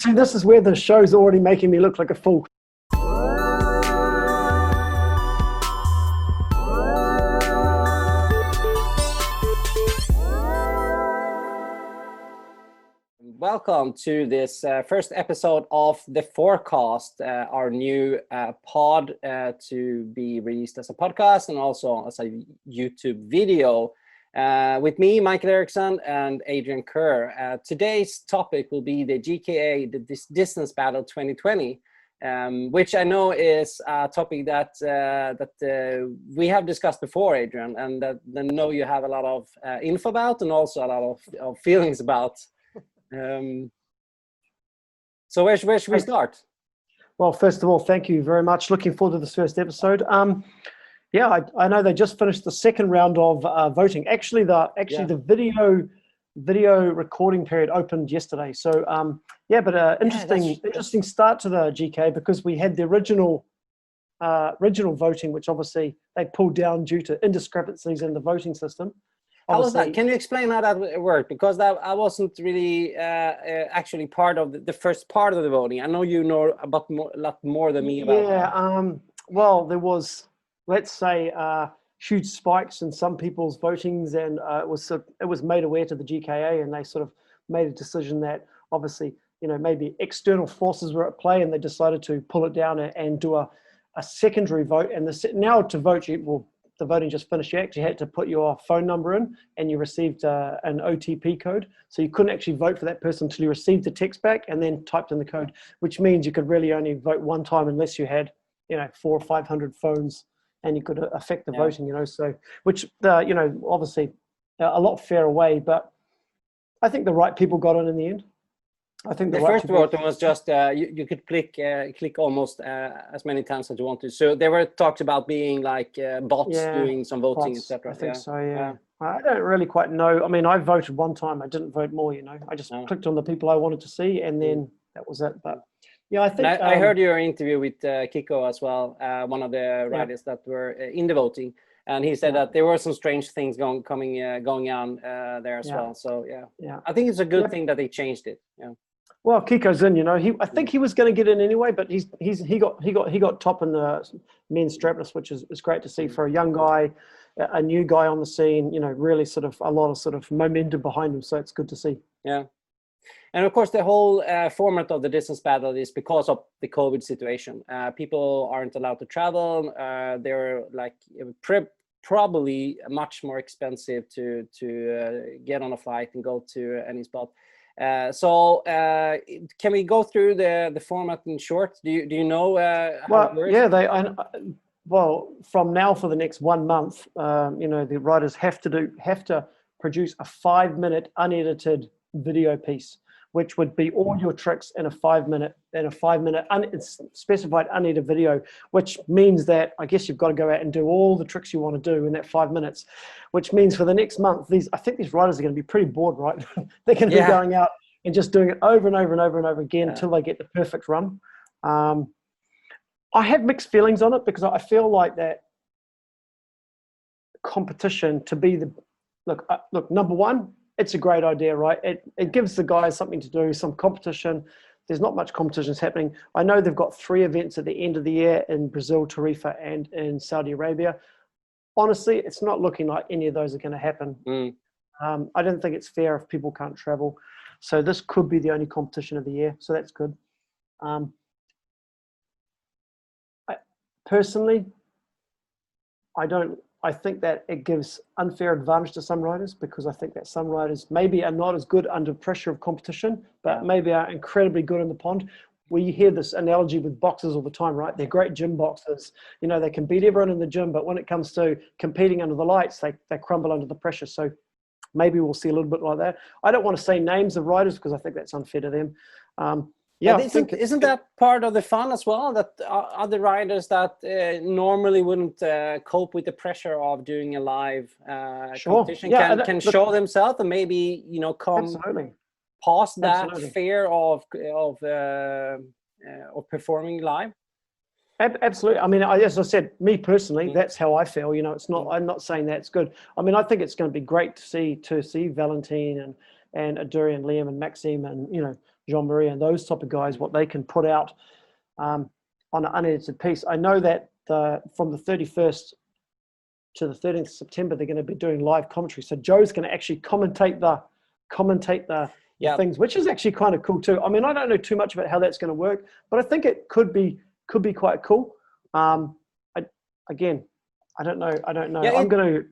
See, this is where the show's already making me look like a fool. Welcome to this first episode of The Forecast, our new pod to be released as a podcast and also as a YouTube video. With me, Michael Ericsson and Adrian Kerr. Today's topic will be the GKA Distance Battle 2020, which I know is a topic that we have discussed before, Adrian, and that I know you have a lot of info about and also a lot of feelings about. So where should we start? Well, first of all, thank you very much. Looking forward to this first episode. Yeah, I know they just finished the second round of voting. Actually, the video recording period opened yesterday. So interesting start to the GK, because we had the original voting, which obviously they pulled down due to indiscrepancies in the voting system. How was that? Can you explain how that worked? Because I wasn't really actually part of the first part of the voting. I know you know a lot more than me about that. Yeah. Well, there was, let's say, huge spikes in some people's votings, and it was made aware to the GKA, and they sort of made a decision that obviously, maybe external forces were at play, and they decided to pull it down and do a secondary vote. And now to vote, the voting just finished. You actually had to put your phone number in, and you received an OTP code. So you couldn't actually vote for that person until you received the text back and then typed in the code, which means you could really only vote one time unless you had, 400 or 500 phones, and you could affect the voting, so, which, obviously a lot fairer way, but I think the right people got in the end. I think the first voting was just you could click almost as many times as you want to. So there were talks about being like bots doing some voting, etc. I think so. Yeah. I don't really quite know. I mean, I voted one time. I didn't vote more. I just clicked on the people I wanted to see, and then that was it. But yeah, I think I heard your interview with Kiko as well, one of the riders that were in the voting. And he said that there were some strange things going on there as well. So I think it's a good thing that they changed it. Yeah. Well, Kiko's in. I think he was going to get in anyway, but he got top in the men's strapless, which is great to see for a young guy, a new guy on the scene. Really sort of a lot of sort of momentum behind him. So it's good to see. Yeah. And of course, the whole format of the distance battle is because of the COVID situation. People aren't allowed to travel. They're like probably much more expensive to get on a flight and go to any spot. So can we go through the format in short? Do you know how it works? Yeah, well, from now for the next 1 month, the riders have to produce a 5-minute unedited video piece, which would be all your tricks in a 5-minute specified unedited video, which means that I guess you've got to go out and do all the tricks you want to do in that 5 minutes, which means for the next month, I think these riders are going to be pretty bored, right? They're going to be going out and just doing it over and over and over and over again until they get the perfect run. I have mixed feelings on it, because I feel like that competition to be look, number one, it's a great idea, right? It gives the guys something to do, some competition. There's not much competitions happening. I know they've got 3 events at the end of the year in Brazil, Tarifa, and in Saudi Arabia. Honestly, it's not looking like any of those are going to happen. I don't think it's fair if people can't travel. So this could be the only competition of the year. So that's good. Personally, I think that it gives unfair advantage to some riders, because I think that some riders maybe are not as good under pressure of competition, but maybe are incredibly good in the pond. We hear this analogy with boxers all the time, right? They're great gym boxers. They can beat everyone in the gym, but when it comes to competing under the lights, they crumble under the pressure. So maybe we'll see a little bit like that. I don't want to say names of riders, because I think that's unfair to them. Isn't that part of the fun as well? That other riders that normally wouldn't cope with the pressure of doing a live competition can show themselves and maybe come past that fear of performing live. Absolutely. I mean, as I said, me personally, that's how I feel. It's not. I'm not saying that's good. I mean, I think it's going to be great to see Valentine and Adrian, Liam, and Maxime, and Jean-Marie and those type of guys, what they can put out on an unedited piece. I know that from the 31st to the 13th of September, they're going to be doing live commentary. So Joe's going to actually commentate the things, which is actually kind of cool too. I mean, I don't know too much about how that's going to work, but I think it could be quite cool. Again, I don't know. Yeah, I'm going to.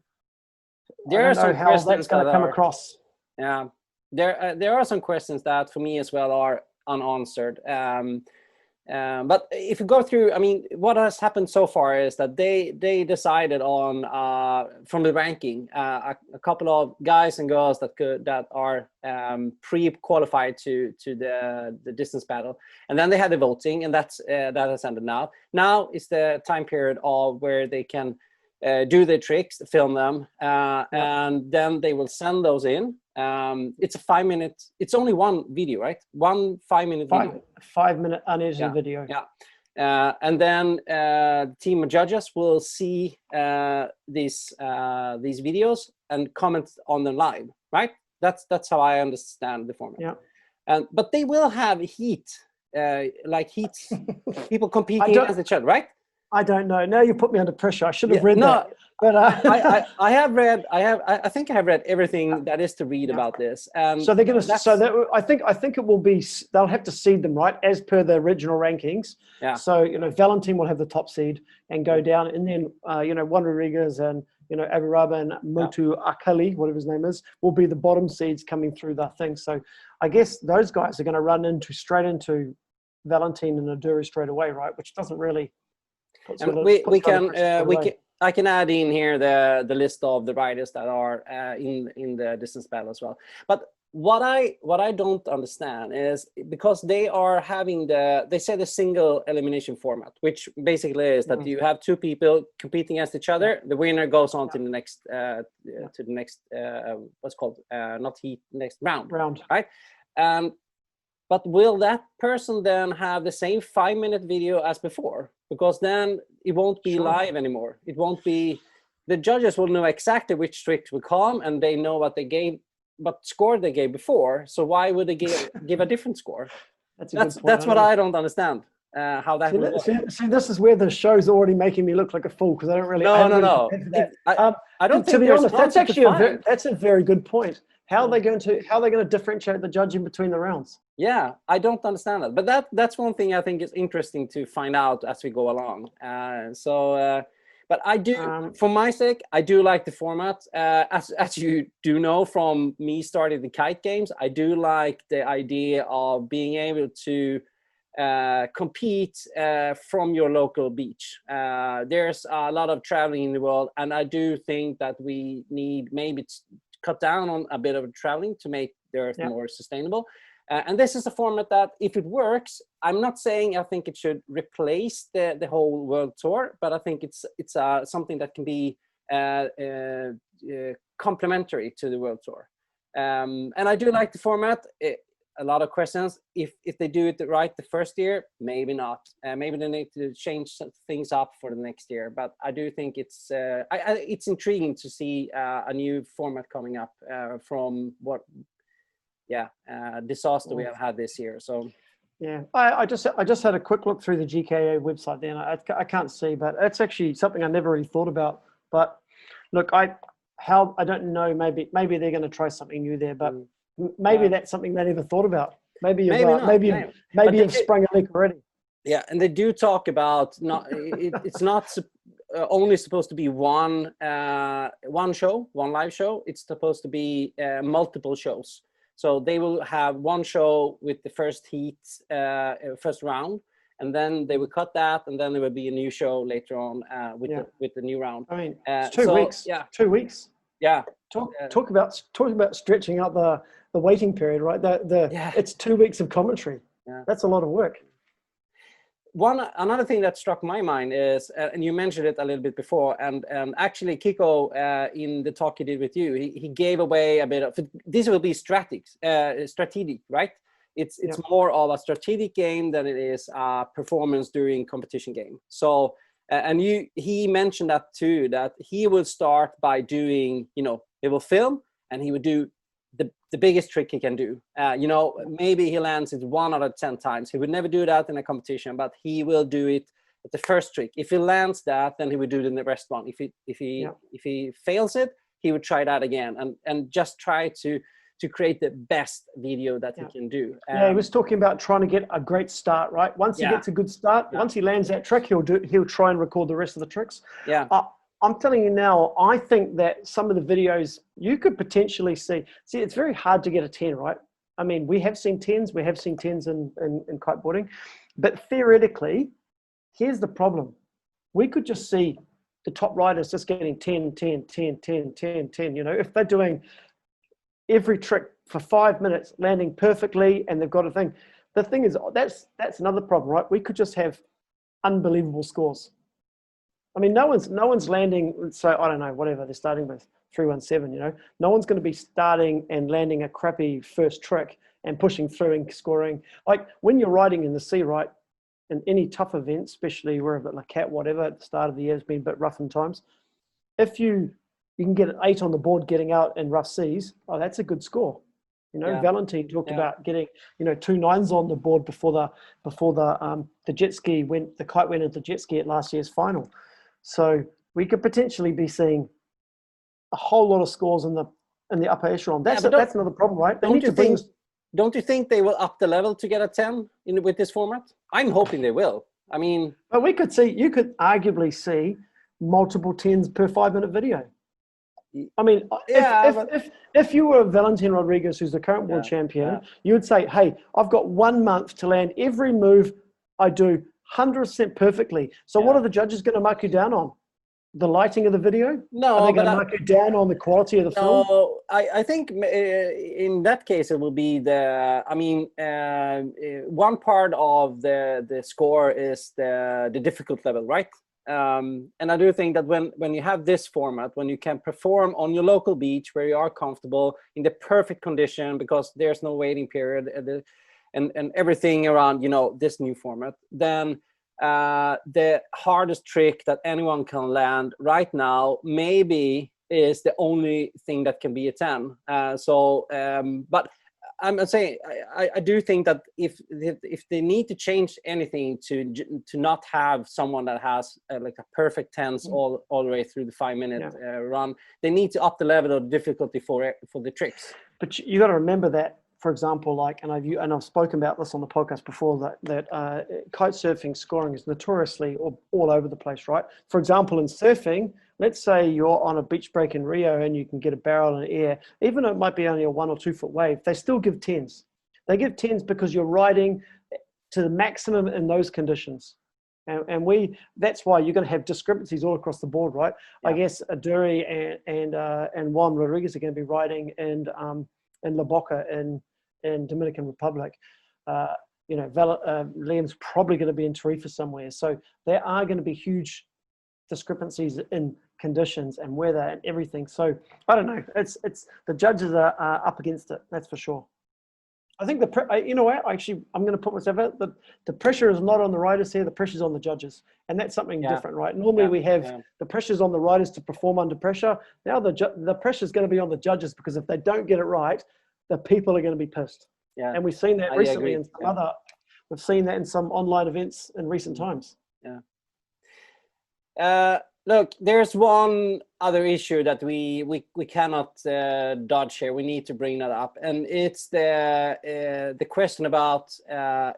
There are some how questions that's going to come are, across. Yeah, there are some questions that for me as well are unanswered. But if you go through, I mean, what has happened so far is that they decided on from the ranking a couple of guys and girls that are pre-qualified to the distance battle, and then they had the voting, and that has ended now. Now is the time period of where they can do their tricks, film them, and then they will send those in. It's a 5 minute. It's only one video, right? 1 5-minute video. 5 minute unedited video. Yeah. And then the team of judges will see these videos and comment on them live, right? That's how I understand the format. Yeah. But they will have heats, people competing against each other, right? I don't know. Now you put me under pressure. I should have read that. But I have read. I think I have read everything that is to read about this. So they're going to. So that, I think it will be. They'll have to seed them, right, as per the original rankings. Yeah. So Valentin will have the top seed and go down, and then Juan Rodriguez and Aviraba and Motu Akali, whatever his name is, will be the bottom seeds coming through the thing. So I guess those guys are going to run straight into Valentin and Aduru straight away, right? Which doesn't really. And I can add in here the list of the riders that are in the distance battle as well. But what I don't understand is because they are having they say the single elimination format, which basically is that you have two people competing against each other. The winner goes on to the next what's called not heat, next round, right? But will that person then have the same 5-minute video as before? Because then it won't be live anymore. It won't be. The judges will know exactly which trick will come, and they know what they gave, what score they gave before. So why would they give a different score? That's what I don't understand. How that would work. See, this is where the show's already making me look like a fool because I don't really. No. I don't think. To be honest, that's actually that's a very good point. How are they going to differentiate the judging between the rounds? Yeah, I don't understand that. But that's one thing I think is interesting to find out as we go along. But I do, for my sake, I do like the format. As you do know from me starting the Kite Games, I do like the idea of being able to compete from your local beach. There's a lot of traveling in the world, and I do think that we need maybe cut down on a bit of traveling to make the Earth more sustainable. And this is a format that, if it works, I'm not saying I think it should replace the whole world tour, but I think it's something that can be complementary to the world tour. And I do like the format. A lot of questions. If they do it right the first year, maybe not. Maybe they need to change things up for the next year. But I do think it's intriguing to see a new format coming up from what disaster we have had this year. So yeah, I just had a quick look through the GKA website there, and I can't see, but it's actually something I never really thought about. But look, I don't know. Maybe they're going to try something new there, but maybe that's something they never thought about. Maybe you've sprung a leak already. Yeah, and they do talk about it's not only supposed to be one live show. It's supposed to be multiple shows. So they will have one show with the first heat, first round, and then they will cut that, and then there will be a new show later on with the new round. I mean, it's 2 weeks. Yeah, 2 weeks. Yeah. Talk about stretching out the waiting period, right? It's 2 weeks of commentary. Yeah. That's a lot of work. Another thing that struck my mind is, and you mentioned it a little bit before, and actually Kiko, in the talk he did with you, he gave away a bit of, this will be strategic, right? It's more of a strategic game than it is a performance during competition game. So, and he mentioned that too, that he will start by doing, he will film and he will do the biggest trick he can do. You know, maybe he lands it 1 out of 10 times. He would never do that in a competition, but he will do it at the first trick. If he lands that, then he would do it in the rest one. If he fails it, he would try that again, and just try to create the best video that he can do. He was talking about trying to get a great start, right? Once he gets a good start, once he lands that trick, he'll try and record the rest of the tricks. Yeah. I'm telling you now, I think that some of the videos you could potentially see, it's very hard to get a 10, right? I mean, we have seen 10s, in kiteboarding, but theoretically, here's the problem. We could just see the top riders just getting 10, 10, 10, 10, 10, 10, you know, if they're doing every trick for 5 minutes, landing perfectly, and they've got a thing. The thing is, that's another problem, right? We could just have unbelievable scores. I mean, no one's landing, so I don't know, whatever they're starting with, 317, you know. No one's going to be starting and landing a crappy first trick and pushing through and scoring. Like when you're riding in the sea, right, in any tough event, especially wherever, like cat, whatever, at the start of the year has been a bit rough in times. If you can get an 8 on the board getting out in rough seas, oh, that's a good score. You know, Valentine talked about getting, you know, 2 9s on the board before the jet ski the kite went into jet ski at last year's final. So we could potentially be seeing a whole lot of scores in the upper echelon. That's another problem, right? Don't you think they will up the level to get a 10 with this format? I'm hoping they will. I mean, but you could arguably see multiple 10s per 5-minute video. I mean, if you were Valentin Rodriguez, who's the current world champion, you would say, hey, I've got 1 month to land every move I do 100% perfectly. So what are the judges going to mark you down on? The lighting of the video? No, are they going to mark you down on the quality of the film? No, I think in that case it will be one part of the score is the difficult level, right? And I do think that when you have this format, when you can perform on your local beach where you are comfortable in the perfect condition because there's no waiting period and everything around, you know, this new format, then the hardest trick that anyone can land right now maybe is the only thing that can be a 10. But I'm saying I do think that if they need to change anything to not have someone that has like a perfect 10s all the way through the 5-minute run, they need to up the level of difficulty for the tricks. But you got to remember that, for example, like, and I've spoken about this on the podcast before, that kite surfing scoring is notoriously all over the place, right? For example, in surfing, let's say you're on a beach break in Rio and you can get a barrel in the air, even though it might be only a 1 or 2 foot wave, they still give 10s. They give 10s because you're riding to the maximum in those conditions. And that's why you're going to have discrepancies all across the board, right? Yeah. I guess Aduri and Juan Rodriguez are going to be riding in La Boca in Dominican Republic. You know, Liam's probably going to be in Tarifa somewhere. So there are going to be huge discrepancies in conditions and weather and everything. So I don't know. It's the judges are up against it. That's for sure. I think you know what? Actually, I'm going to put myself out. The pressure is not on the riders here. The pressure's on the judges, and that's something different, right? Normally we have the pressure's on the riders to perform under pressure. Now the pressure's going to be on the judges, because if they don't get it right, the people are going to be pissed. Yeah. And we've seen that recently in some we've seen that in some online events in recent times. Yeah. Look, there's one other issue that we cannot dodge here. We need to bring that up, and it's the question about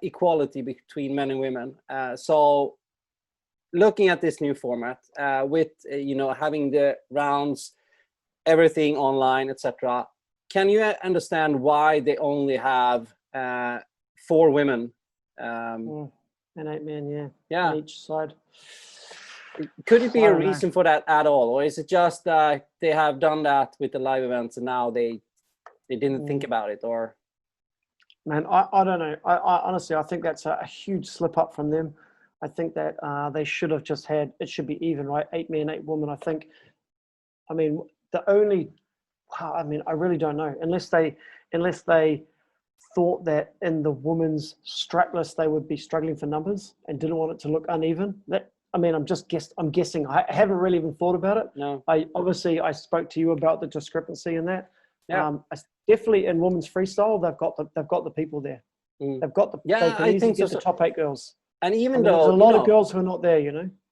equality between men and women. So, looking at this new format with you know, having the rounds, everything online, etc. Can you understand why they only have 4 women and 8 men? Yeah, on each side. Could it be a reason for that at all, or is it just they have done that with the live events and now they didn't think about it? Or man, I don't know. I honestly, I think that's a huge slip up from them. I think that they should have just had, it should be even, right? 8 men, 8 women. I mean, I really don't know, unless they thought that in the women's strap list they would be struggling for numbers and didn't want it to look uneven. I'm guessing. I haven't really even thought about it. No. I spoke to you about the discrepancy in that. Definitely in women's freestyle, they've got the people there. They've got the they can easily get the top 8 girls. And even though there's a lot of girls who are not there,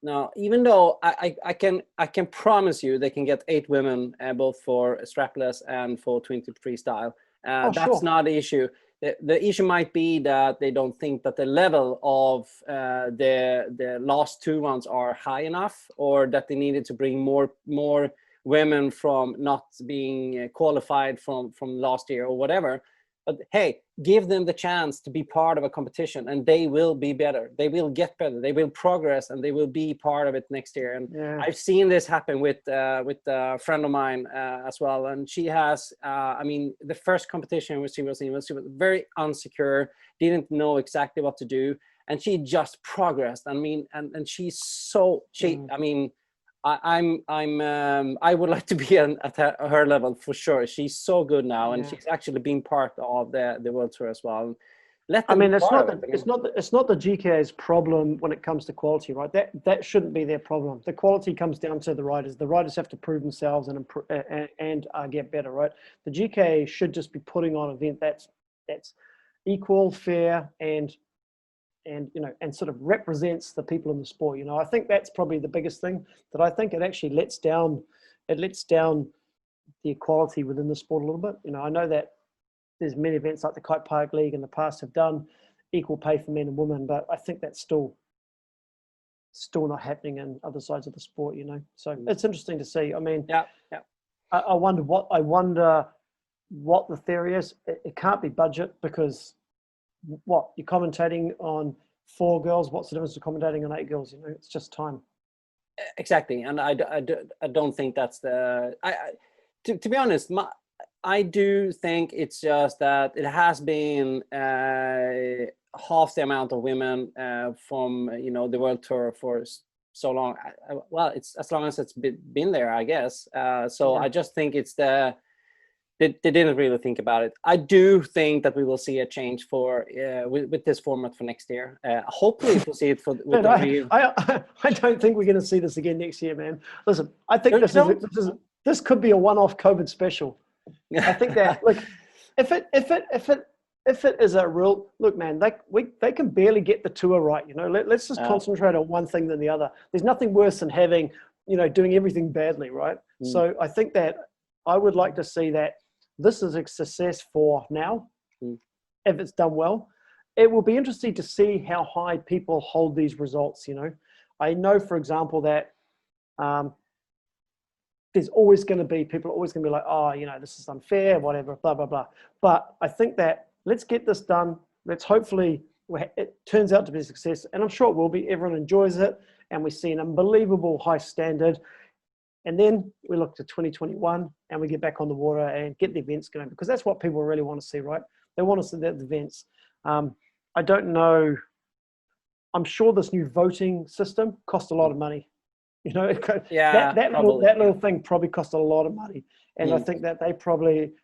No, even though I can promise you they can get 8 women both for strapless and for 20 freestyle. That's not the issue. The issue might be that they don't think that the level of the last 2 ones are high enough, or that they needed to bring more women from not being qualified from last year or whatever. But hey, give them the chance to be part of a competition, and they will be better. They will get better. They will progress, and they will be part of it next year. And I've seen this happen with a friend of mine as well. And she has, the first competition she was in, she was very insecure, didn't know exactly what to do, and she just progressed. And she's so I would like to be at her level for sure. She's so good now, and she's actually been part of the World Tour as well. It's not the GKA's problem when it comes to quality, right? That shouldn't be their problem. The quality comes down to the riders. The riders have to prove themselves and get better, right? The GKA should just be putting on an event that's equal, fair, and sort of represents the people in the sport. I think that's probably the biggest thing, that I think it actually lets down the equality within the sport a little bit. I know that there's many events like the Kite Park League in the past have done equal pay for men and women, but I think that's still not happening in other sides of the sport, So it's interesting to see. I wonder what the theory is. It can't be budget, because you're commentating on 4 girls. What's the difference to commentating on 8 girls? It's just time. Exactly. And I don't think that's to be honest, I do think it's just that it has been half the amount of women from the World Tour for so long. Well, it's as long as it's been there, I guess. I just think it's they didn't really think about it. I do think that we will see a change with this format for next year. Hopefully we'll see it I don't think we're going to see this again next year, man. Listen, I think this could be a one-off COVID special. I think that if it is a real look, man, they can barely get the tour right. Let's just concentrate on one thing than the other. There's nothing worse than having doing everything badly, right? So I think that I would like to see that this is a success for now. If it's done well, it will be interesting to see how high people hold these results. I know, for example, that there's always going to be people always going to be like, oh, this is unfair, whatever, blah, blah, blah. But I think that let's get this done. Let's hopefully it turns out to be a success, and I'm sure it will be. Everyone enjoys it, and we see an unbelievable high standard. And then we look to 2021 and we get back on the water and get the events going, because that's what people really want to see, right? They want to see the events. I don't know. I'm sure this new voting system cost a lot of money. That little thing probably cost a lot of money. And I think that they probably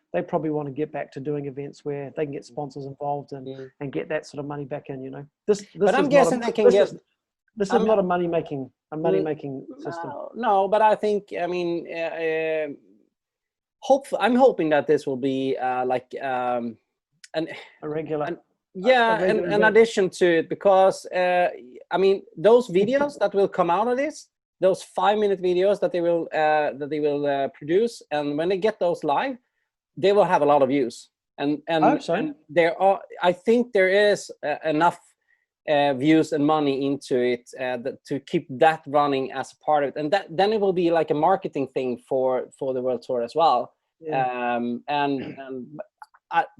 want to get back to doing events where they can get sponsors involved and get that sort of money back in. But I'm guessing they can get. This is not a money-making system. No, but I think, I'm hoping that this will be a regular. An addition to it, because those videos that will come out of this, those 5-minute videos that they will produce, and when they get those live, they will have a lot of views. And there are, I think there is enough views and money into it to keep that running as a part of it, and then it will be like a marketing thing for the World Tour as well. But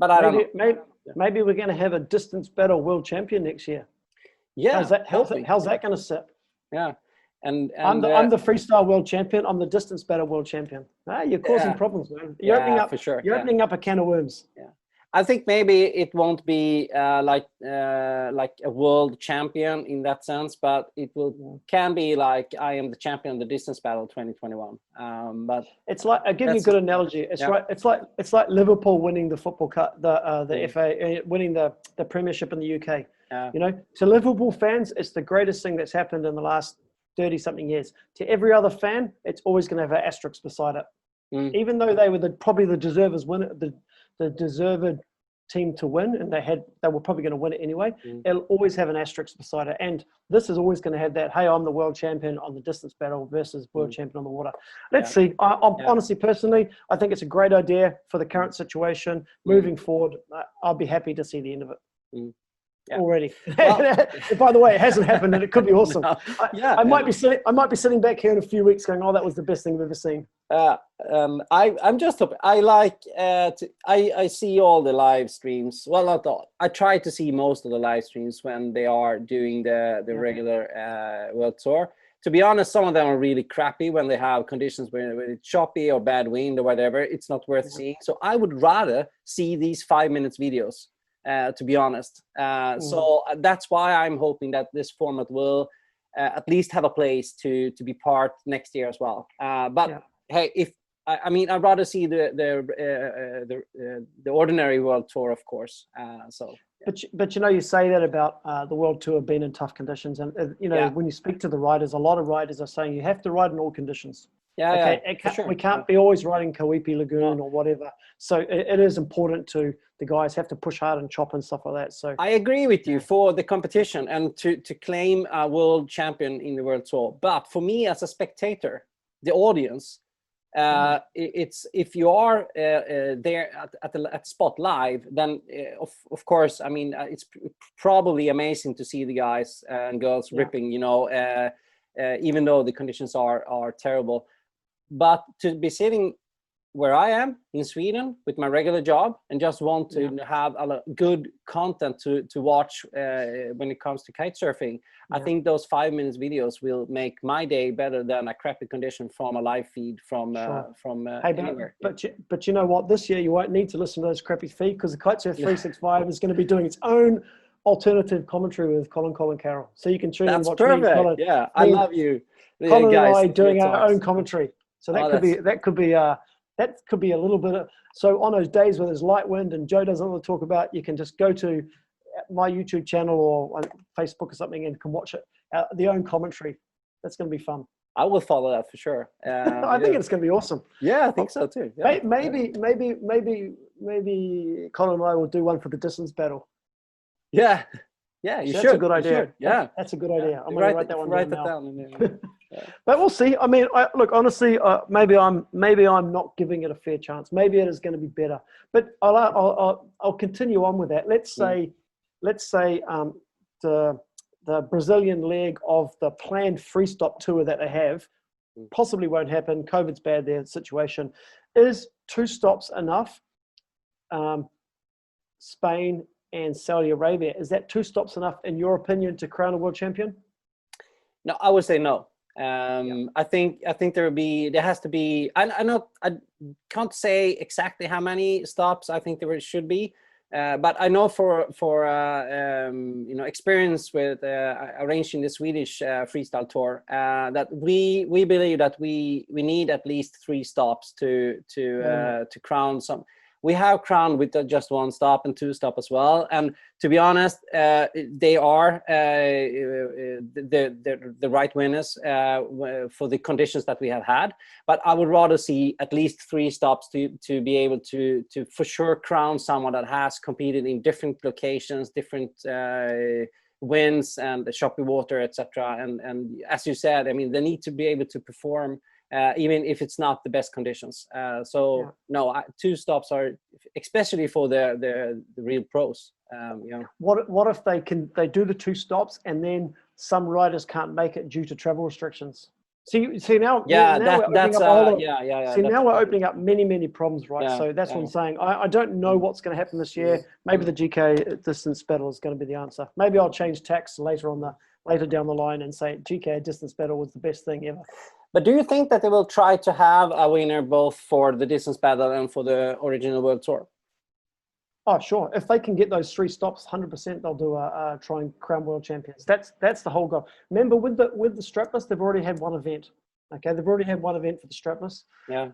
I don't know. Maybe we're going to have a distance battle world champion next year. How's that going to sit? And I'm the freestyle world champion. I'm the distance battle world champion. You're causing problems, man. You're opening up a can of worms. I think maybe it won't be like a world champion in that sense, but it can be like I am the champion of the distance battle 2021. But it's like, I'll give you a good analogy. It's right. It's like Liverpool winning the football cup, the FA winning the Premiership in the UK. To Liverpool fans, it's the greatest thing that's happened in the last 30-something years. To every other fan, it's always going to have an asterisk beside it. even though they were probably the deservers win, the deserved team to win, and they were probably going to win it anyway. It'll always have an asterisk beside it, and this is always going to have that. Hey, I'm the world champion on the distance battle versus world champion on the water. Let's see. Honestly, personally, I think it's a great idea for the current situation. Moving forward, I'll be happy to see the end of it. Already. Well, by the way, it hasn't happened, and it could be awesome. No. I might be sitting back here in a few weeks going, "Oh, that was the best thing I've ever seen." I'm just I like I see all the live streams. Well, not all. I try to see most of the live streams when they are doing the regular world tour. To be honest, some of them are really crappy when they have conditions where it's choppy or bad wind or whatever. It's not worth seeing. So I would rather see these 5-minute videos. To be honest, so that's why I'm hoping that this format will at least have a place to be part next year as well. But hey, I'd rather see the ordinary world tour, of course. But you say that about the world tour being in tough conditions, and when you speak to the riders, a lot of riders are saying you have to ride in all conditions. We can't be always riding Kauipi Lagoon or whatever. So it is important to the guys have to push hard and chop and stuff like that. So I agree with you for the competition and to claim a world champion in the world tour. But for me as a spectator, the audience, it's if you are there at the spot live, then of course, it's probably amazing to see the guys and girls ripping, even though the conditions are terrible. But to be sitting where I am in Sweden with my regular job and just want to have a good content to watch when it comes to kite surfing, I think those 5-minute videos will make my day better than a crappy condition from a live feed from anywhere. But you know what? This year you won't need to listen to those crappy feed because the Kitesurf 365 is going to be doing its own alternative commentary with Colin Carroll. So you can tune in and watch me and Colin. Yeah, I love you. Colin and I doing our own commentary. So that could be a little bit of, so on those days where there's light wind and Joe doesn't want to talk about, you can just go to my YouTube channel or Facebook or something and can watch it, the own commentary. That's going to be fun. I will follow that for sure. I think it's going to be awesome. Yeah, I think so too. Yeah. Maybe Colin and I will do one for the distance battle. Yeah, you should. That's a good idea. Yeah, that's a good idea. I'm going to write that one down. But we'll see. Look, honestly, maybe I'm not giving it a fair chance. Maybe it is going to be better. But I'll continue on with that. Let's say the Brazilian leg of the planned free stop tour that they have possibly won't happen. COVID's bad, their situation. Is 2 stops enough? Spain and Saudi Arabia. Is that 2 stops enough, in your opinion, to crown a world champion? No, I would say no. I think there has to be. I can't say exactly how many stops I think there should be, but I know for experience with arranging the Swedish freestyle tour that we believe that we need at least 3 stops to crown some. We have crowned with just 1 stop and 2 stop as well. And to be honest, they are the right winners for the conditions that we have had. But I would rather see at least 3 stops to be able to for sure crown someone that has competed in different locations, different winds and choppy water, etc. And as you said, they need to be able to perform even if it's not the best conditions. No, 2 stops are, especially for the real pros. What if they do the 2 stops and then some riders can't make it due to travel restrictions? See now. Now we're opening up many problems, right? So that's what I'm saying. I don't know what's going to happen this year. Maybe the GKA Distance Battle is going to be the answer. Maybe I'll change tacks later down the line and say GKA Distance Battle was the best thing ever. But do you think that they will try to have a winner both for the distance battle and for the original world tour? Oh, sure. If they can get those 3 stops, 100%, they'll do a try and crown world champions. That's the whole goal. Remember, with the strapless, they've already had 1 event. Okay, they've already had 1 event for the strapless. Yeah.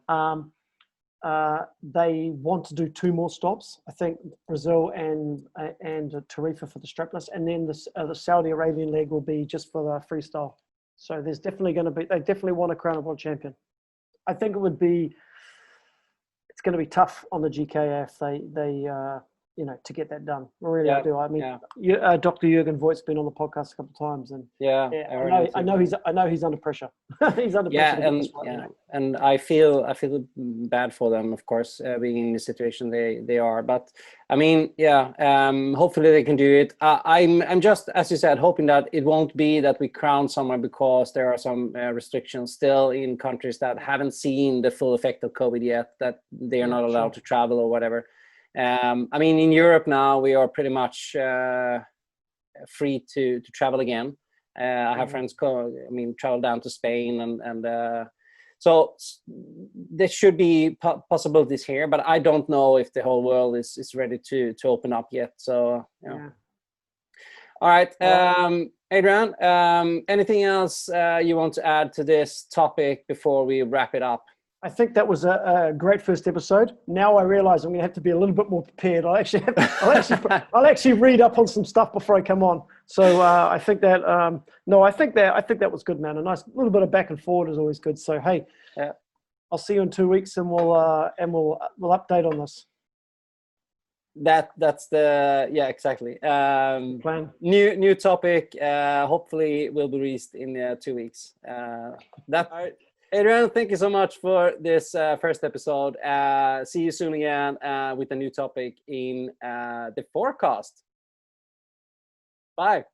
They want to do 2 more stops. I think Brazil and Tarifa for the strapless, and then the Saudi Arabian leg will be just for the freestyle. So there's definitely going to be. They definitely want to crown a world champion. I think it would be it's going to be tough on the GKA if they to get that done. Really, I do. I mean, Dr. Jürgen Voigt's been on the podcast a couple of times, and I know he's under pressure. He's under pressure. And I feel bad for them, of course, being in the situation they are. But I mean, hopefully they can do it. I'm just, as you said, hoping that it won't be that we crown somewhere because there are some restrictions still in countries that haven't seen the full effect of COVID yet, that they are not allowed to travel or whatever. I mean, in Europe now we are pretty much free to travel again. I have friends travel down to Spain, and so there should be possibilities here, but I don't know if the whole world is ready to open up yet. So all right, Adrian, anything else you want to add to this topic before we wrap it up? I think that was a great first episode. Now I realize I'm going to have to be a little bit more prepared. I'll actually read up on some stuff before I come on. So I think that I think that was good, man. A nice little bit of back and forward is always good. So hey, I'll see you in 2 weeks, and we'll update on this. That's the exactly plan. New topic. Hopefully will be released in 2 weeks. All right. Adrian, thank you so much for this first episode. See you soon again with a new topic in the forecast. Bye.